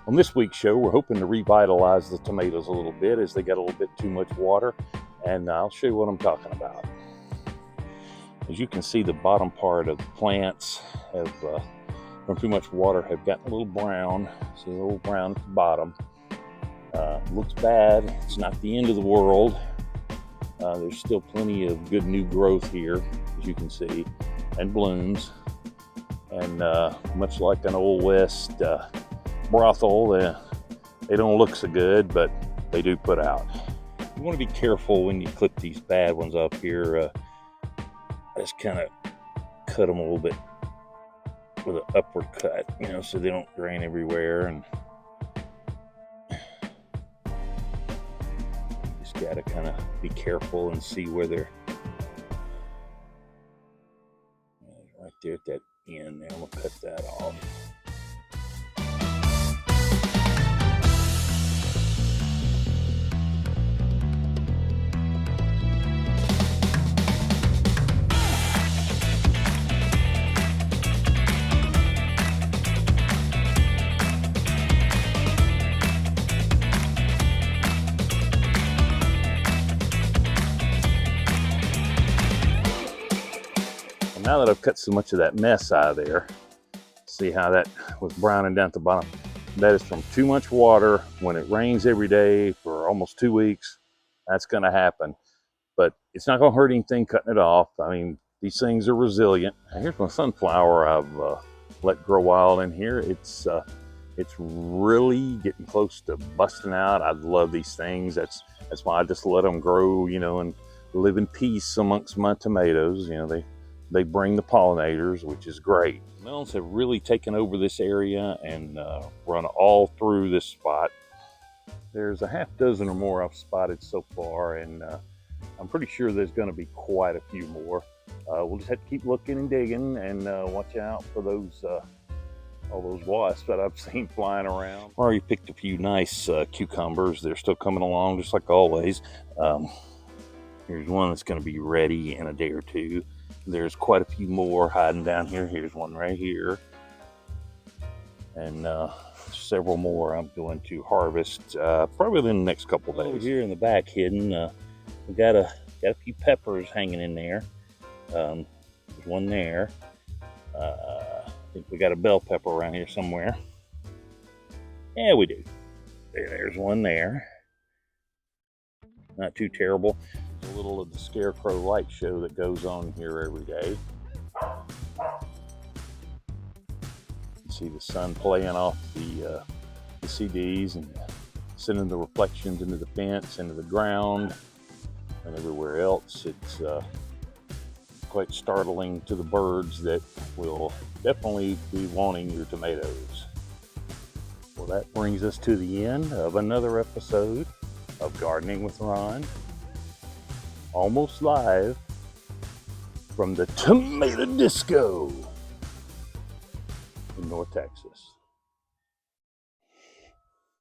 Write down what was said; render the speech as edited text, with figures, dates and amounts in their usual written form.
On this week's show, we're hoping to revitalize the tomatoes a little bit as they got a little bit too much water, and I'll show you what I'm talking about. As you can see, the bottom part of the plants have, from too much water, have gotten a little brown. See a little brown at the bottom. Looks bad. It's not the end of the world. There's still plenty of good new growth here, as you can see, and blooms. And much like an Old West brothel, they don't look so good, but they do put out. You want to be careful when you clip these bad ones up here. Just kind of cut them a little bit with an upward cut, so they don't drain everywhere. And you just got to kind of be careful and see where they're right there at that end there. I'm gonna cut that off. Now that I've cut so much of that mess out of there, see how that was browning down at the bottom? That is from too much water. When it rains every day for almost 2 weeks, that's gonna happen. But it's not gonna hurt anything cutting it off. I mean, these things are resilient. Here's my sunflower I've let grow wild in here. It's really getting close to busting out. I love these things. That's why I just let them grow, and live in peace amongst my tomatoes. They bring the pollinators, which is great. Melons have really taken over this area and run all through this spot. There's a half dozen or more I've spotted so far, and I'm pretty sure there's going to be quite a few more. We'll just have to keep looking and digging and watch out for those all those wasps that I've seen flying around. I already picked a few nice cucumbers. They're still coming along just like always. Here's one that's going to be ready in a day or two. There's quite a few more hiding down here. Here's one right here. And several more I'm going to harvest probably within the next couple days. Over here in the back hidden, we got a few peppers hanging in there. There's one there. I think we got a bell pepper around here somewhere. Yeah, we do. There's one there. Not too terrible. A little of the scarecrow light show that goes on here every day. You see the sun playing off the CDs and sending the reflections into the fence, into the ground, and everywhere else. It's quite startling to the birds that will definitely be wanting your tomatoes. Well, that brings us to the end of another episode of Gardening with Ron. Almost live from the Tomato Disco in North Texas.